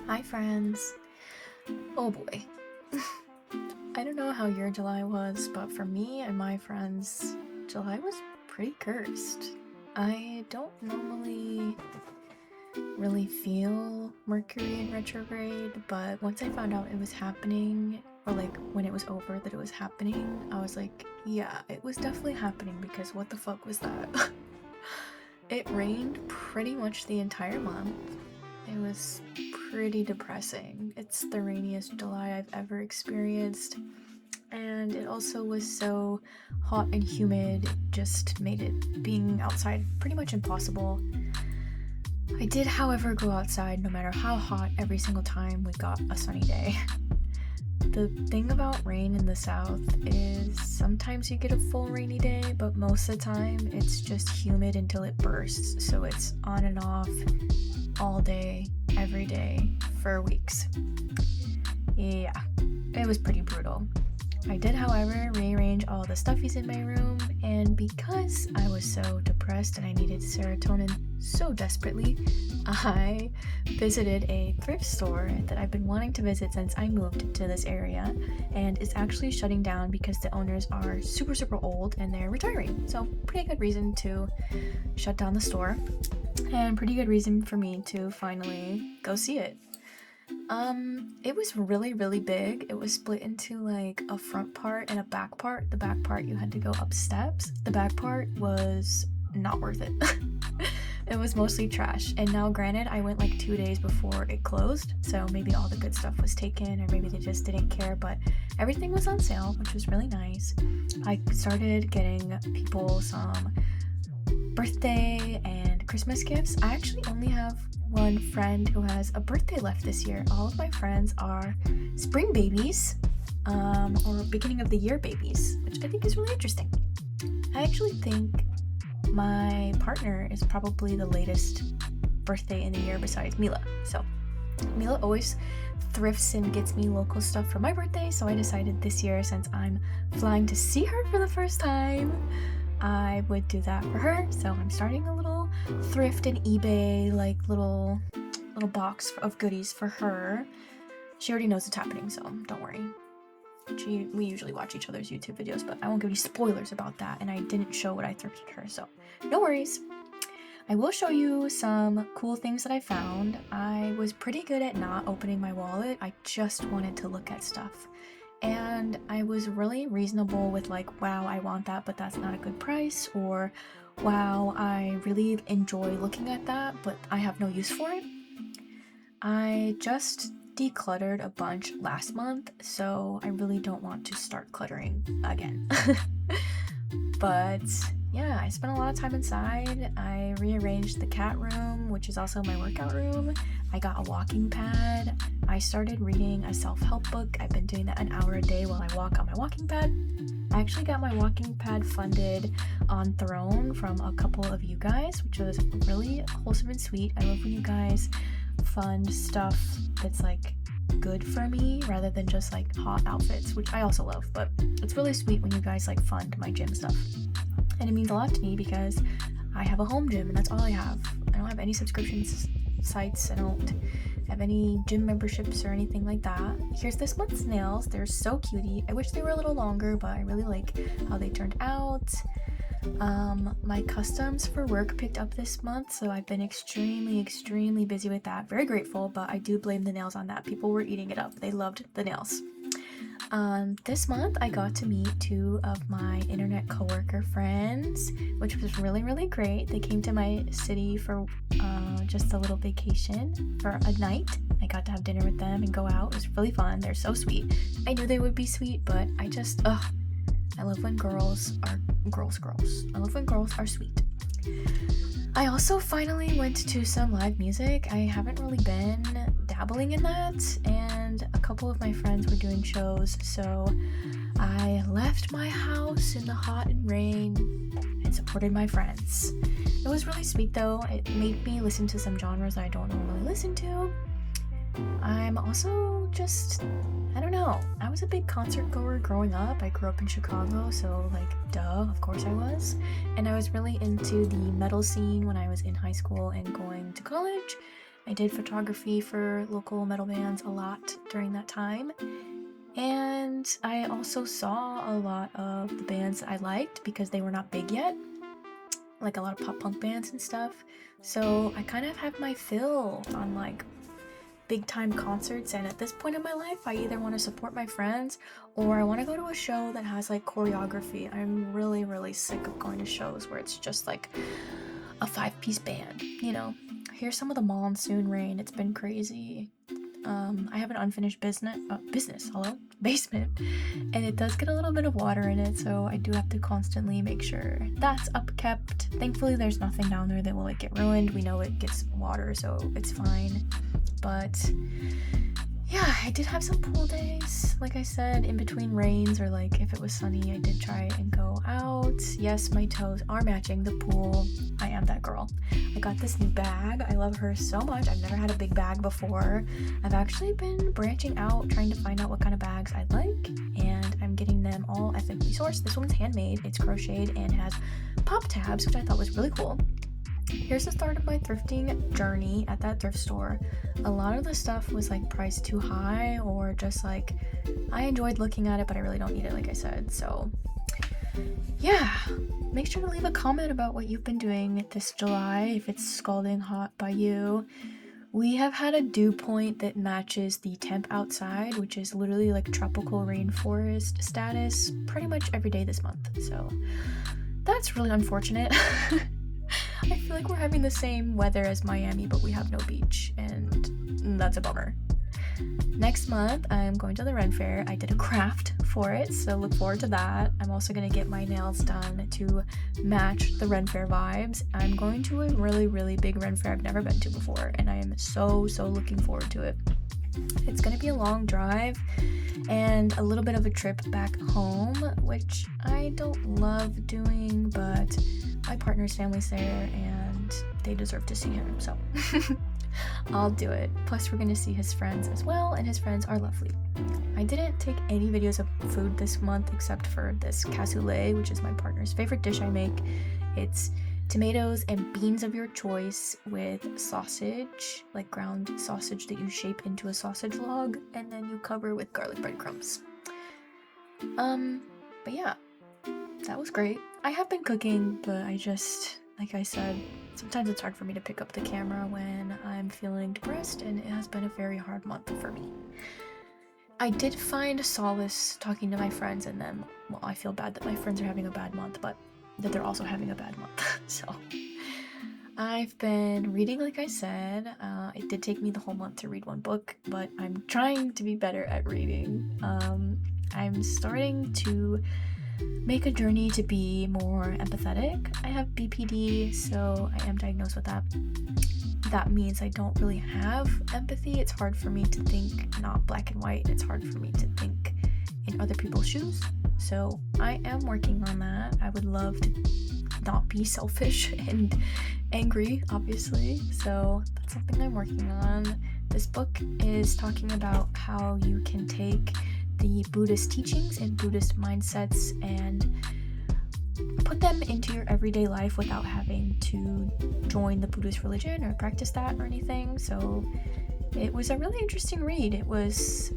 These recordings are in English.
Hi, friends. Oh boy. I don't know how your July was, but for me and my friends, July was pretty cursed. I don't normally really feel Mercury in retrograde, but once I found out it was happening, or like when it was over that it was happening, I was like, yeah, it was definitely happening because what the fuck was that? It rained pretty much the entire month. It was pretty depressing. It's the rainiest July I've ever experienced, and it also was so hot and humid, just made it being outside pretty much impossible. I did, however, go outside no matter how hot every single time we got a sunny day. The thing about rain in the south is sometimes you get a full rainy day, but most of the time it's just humid until it bursts, so it's on and off all day, every day, for weeks. Yeah, it was pretty brutal. I did, however, rearrange all the stuffies in my room, and because I was so depressed and I needed serotonin so desperately, I visited a thrift store that I've been wanting to visit since I moved to this area, and it's actually shutting down because the owners are super old and they're retiring. So, pretty good reason to shut down the store, and pretty good reason for me to finally go see it. It was really big. It was split into like a front part and a back part. The back part you had to go up steps. The back part was not worth it. It was mostly trash. And now granted, I went like 2 days before it closed, so maybe all the good stuff was taken or maybe they just didn't care, but everything was on sale, which was really nice. I started getting people some birthday and Christmas gifts. I actually only have one friend who has a birthday left this year. All of my friends are spring babies, or beginning of the year babies, which I think is really interesting. I actually think my partner is probably the latest birthday in the year besides Mila. So Mila always thrifts and gets me local stuff for my birthday, so I decided this year, since I'm flying to see her for the first time, I would do that for her. So I'm starting a little thrift and eBay like little box of goodies for her. She already knows it's happening, so don't worry. We usually watch each other's YouTube videos, but I won't give you spoilers about that, and I didn't show what I thrifted her, so no worries. I will show you some cool things that I found. I was pretty good at not opening my wallet. I just wanted to look at stuff. And I was really reasonable with like, wow, I want that, but that's not a good price, or wow, I really enjoy looking at that, but I have no use for it. I just decluttered a bunch last month, so I really don't want to start cluttering again. But yeah, I spent a lot of time inside. I rearranged the cat room, which is also my workout room. I got a walking pad. I started reading a self-help book. I've been doing that an hour a day while I walk on my walking pad. I actually got my walking pad funded on Throne from a couple of you guys, which was really wholesome and sweet. I love when you guys fund stuff that's like good for me rather than just like hot outfits, which I also love, but it's really sweet when you guys like fund my gym stuff. And it means a lot to me because I have a home gym and that's all I have. I don't have any subscriptions sites. I don't have any gym memberships or anything like that. Here's this month's nails. They're so cutie. I wish they were a little longer, but I really like how they turned out. My customs for work picked up this month, so I've been extremely busy with that. Very grateful, but I do blame the nails on that. People were eating it up. They loved the nails. This month I got to meet 2 of my internet coworker friends, which was really great. They came to my city for just a little vacation for a night. I got to have dinner with them and go out. It was really fun. They're so sweet. I knew they would be sweet, but I love when girls are girls. I love when girls are sweet. I also finally went to some live music. I haven't really been dabbling in that, and a couple of my friends were doing shows, so I left my house in the hot and rain and supported my friends. It was really sweet though. It made me listen to some genres I don't normally listen to. I'm also just, I don't know, I was a big concert goer growing up. I grew up in Chicago, so like, duh, of course I was. And I was really into the metal scene when I was in high school and going to college. I did photography for local metal bands a lot during that time. And I also saw a lot of the bands that I liked because they were not big yet, like a lot of pop punk bands and stuff. So I kind of have my fill on like big time concerts, and at this point in my life I either want to support my friends or I want to go to a show that has like choreography. I'm really sick of going to shows where it's just like a 5-piece band, you know. Here's some of the monsoon rain. It's been crazy. I have an unfinished basement, and it does get a little bit of water in it, so I do have to constantly make sure that's upkept. Thankfully, there's nothing down there that will like get ruined. We know it gets water, so it's fine. But yeah, I did have some pool days, like I said, in between rains, or like if it was sunny, I did try and go out. Yes, my toes are matching the pool. I am that girl. I got this new bag. I love her so much. I've never had a big bag before. I've actually been branching out, trying to find out what kind of bags I like, and I'm getting them all ethically sourced. This one's handmade. It's crocheted and has pop tabs, which I thought was really cool. Here's the start of my thrifting journey at that thrift store. A lot of the stuff was like priced too high, or just like I enjoyed looking at it, but I really don't need it, like I said. So yeah, make sure to leave a comment about what you've been doing this July, if it's scalding hot by you. We have had a dew point that matches the temp outside, which is literally like tropical rainforest status pretty much every day this month. So that's really unfortunate. I feel like we're having the same weather as Miami, but we have no beach, and that's a bummer. Next month, I'm going to the Ren Fair. I did a craft for it, so look forward to that. I'm also going to get my nails done to match the Ren Fair vibes. I'm going to a really big Ren Fair I've never been to before, and I am so looking forward to it. It's going to be a long drive and a little bit of a trip back home, which I don't love doing, but my partner's family's there and they deserve to see him, so I'll do it. Plus, we're going to see his friends as well, and his friends are lovely. I didn't take any videos of food this month except for this cassoulet, which is my partner's favorite dish I make. It's tomatoes and beans of your choice with sausage, like ground sausage that you shape into a sausage log, and then you cover with garlic breadcrumbs. But yeah, that was great. I have been cooking, but I just, like I said, sometimes it's hard for me to pick up the camera when I'm feeling depressed, and it has been a very hard month for me. I did find solace talking to my friends, and then, well, I feel bad that my friends are having a bad month, but that they're also having a bad month. So I've been reading, like I said. It did take me the whole month to read one book, but I'm trying to be better at reading. I'm starting to make a journey to be more empathetic. I have BPD, so I am diagnosed with that. That means I don't really have empathy. It's hard for me to think not black and white, and it's hard for me to think in other people's shoes. So I am working on that. I would love to not be selfish and angry, obviously. So that's something I'm working on. This book is talking about how you can take the Buddhist teachings and Buddhist mindsets and put them into your everyday life without having to join the Buddhist religion or practice that or anything. So it was a really interesting read. It was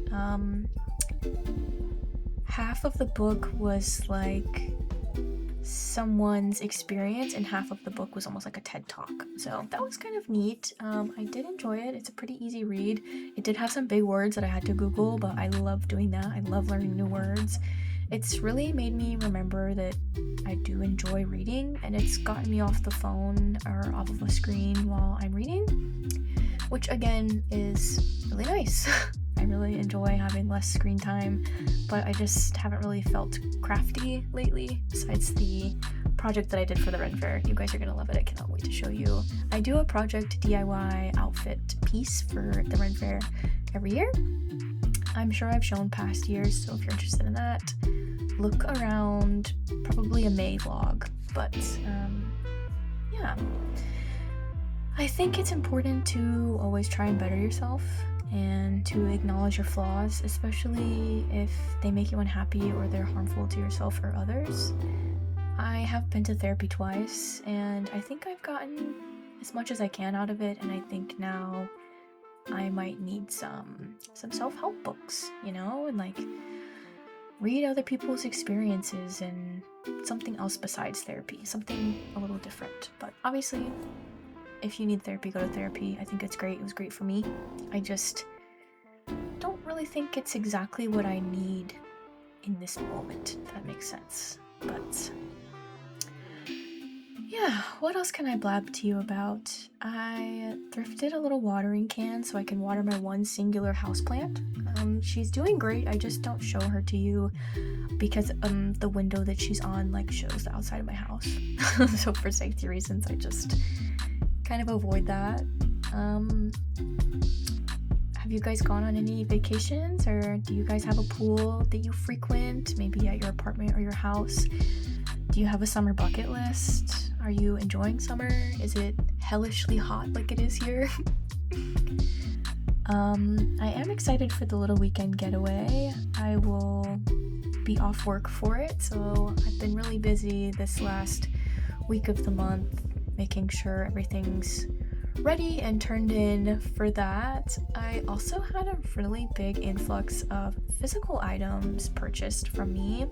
half of the book was like someone's experience, and half of the book was almost like a TED talk. So that was kind of neat. I did enjoy it. It's a pretty easy read. It did have some big words that I had to Google, but I love doing that. I love learning new words. It's really made me remember that I do enjoy reading, and it's gotten me off the phone or off of a screen while I'm reading, which again is really nice. I really enjoy having less screen time, but I just haven't really felt crafty lately, besides the project that I did for the Ren Fair. You guys are gonna love it. I cannot wait to show you. I do a project DIY outfit piece for the Ren Fair every year. I'm sure I've shown past years, so if you're interested in that, look around, probably a May vlog. But yeah, I think it's important to always try and better yourself and to acknowledge your flaws, especially if they make you unhappy or they're harmful to yourself or others. I have been to therapy twice, and I think I've gotten as much as I can out of it, and I think now I might need some self-help books, and like read other people's experiences and something else besides therapy, something a little different. But obviously, if you need therapy, go to therapy. I think it's great. It was great for me. I just don't really think it's exactly what I need in this moment, if that makes sense. But yeah, what else can I blab to you about? I thrifted a little watering can so I can water my one singular houseplant. She's doing great. I just don't show her to you because the window that she's on like shows the outside of my house. So for safety reasons, I just kind of avoid that. Have you guys gone on any vacations, or do you guys have a pool that you frequent, maybe at your apartment or your house? Do you have a summer bucket list? Are you enjoying summer? Is it hellishly hot like it is here? I am excited for the little weekend getaway. I will be off work for it, so I've been really busy this last week of the month making sure everything's ready and turned in for that. I also had a really big influx of physical items purchased from me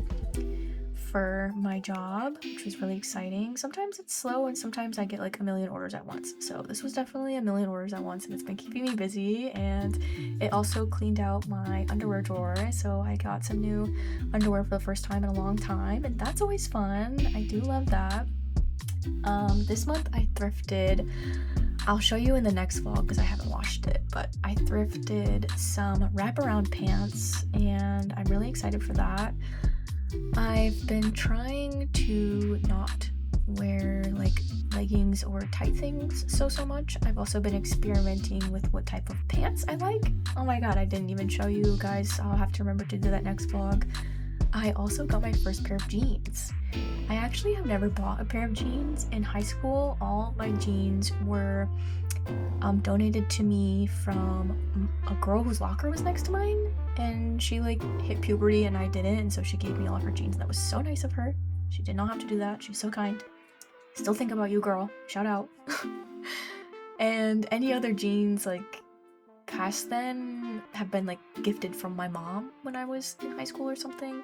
for my job, which was really exciting. Sometimes it's slow and sometimes I get like a million orders at once. So this was definitely a million orders at once, and it's been keeping me busy. And it also cleaned out my underwear drawer. So I got some new underwear for the first time in a long time, and that's always fun. I do love that. This month I thrifted, I'll show you in the next vlog because I haven't watched it, but I thrifted some wraparound pants and I'm really excited for that. I've been trying to not wear like leggings or tight things so much. I've also been experimenting with what type of pants I like. Oh my god, I didn't even show you guys. I'll have to remember to do that next vlog. I also got my first pair of jeans. I actually have never bought a pair of jeans. In high school, all my jeans were donated to me from a girl whose locker was next to mine, and she like hit puberty and I didn't, and so she gave me all of her jeans, and that was so nice of her. She did not have to do that. She's so kind. Still think about you, girl. Shout out. And any other jeans like past then have been like gifted from my mom when I was in high school or something.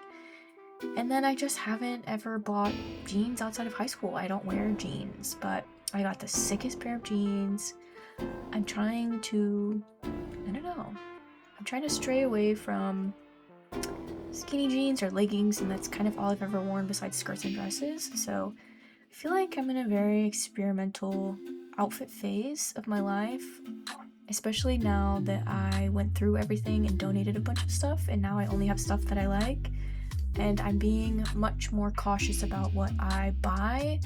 And then I just haven't ever bought jeans outside of high school. I don't wear jeans, but I got the sickest pair of jeans. I'm trying to stray away from skinny jeans or leggings, and that's kind of all I've ever worn besides skirts and dresses. So I feel like I'm in a very experimental outfit phase of my life, especially now that I went through everything and donated a bunch of stuff, and now I only have stuff that I like. And I'm being much more cautious about what I buy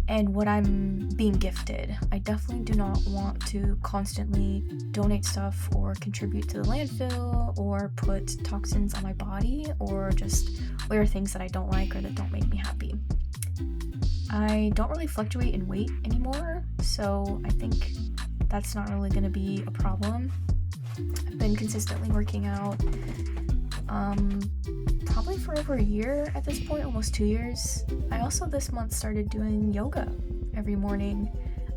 and what I'm being gifted. I definitely do not want to constantly donate stuff or contribute to the landfill or put toxins on my body or just wear things that I don't like or that don't make me happy. I don't really fluctuate in weight anymore, so I think that's not really going to be a problem. I've been consistently working out probably for over a year at this point, almost 2 years. I also this month started doing yoga every morning.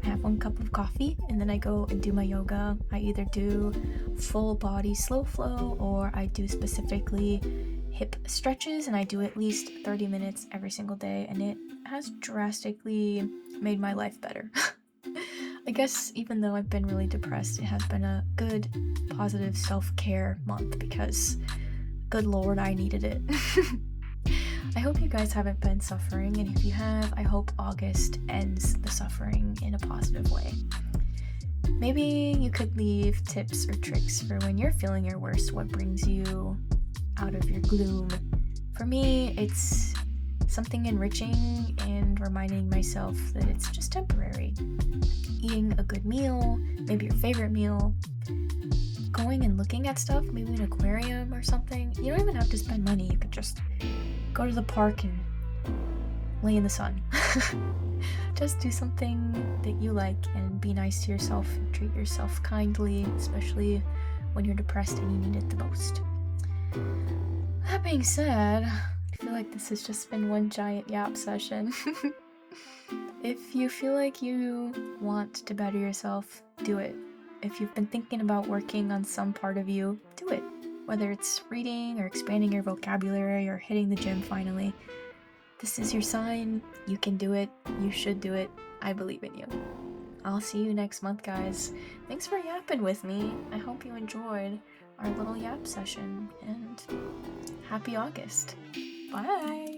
I have 1 cup of coffee and then I go and do my yoga. I either do full body slow flow or I do specifically hip stretches, and I do at least 30 minutes every single day, and it has drastically made my life better. I guess even though I've been really depressed, it has been a good, positive self-care month because good lord, I needed it. I hope you guys haven't been suffering, and if you have, I hope August ends the suffering in a positive way. Maybe you could leave tips or tricks for when you're feeling your worst, what brings you out of your gloom. For me, it's something enriching and reminding myself that it's just temporary. Eating a good meal, maybe your favorite meal, going and looking at stuff, maybe an aquarium or something. You don't even have to spend money. You could just go to the park and lay in the sun. Just do something that you like and be nice to yourself and treat yourself kindly, especially when you're depressed and you need it the most. That being said, I feel like this has just been one giant yap session. If you feel like you want to better yourself, do it. If you've been thinking about working on some part of you, do it. Whether it's reading or expanding your vocabulary or hitting the gym finally. This is your sign. You can do it. You should do it. I believe in you. I'll see you next month, guys. Thanks for yapping with me. I hope you enjoyed our little yap session, and happy August. Bye!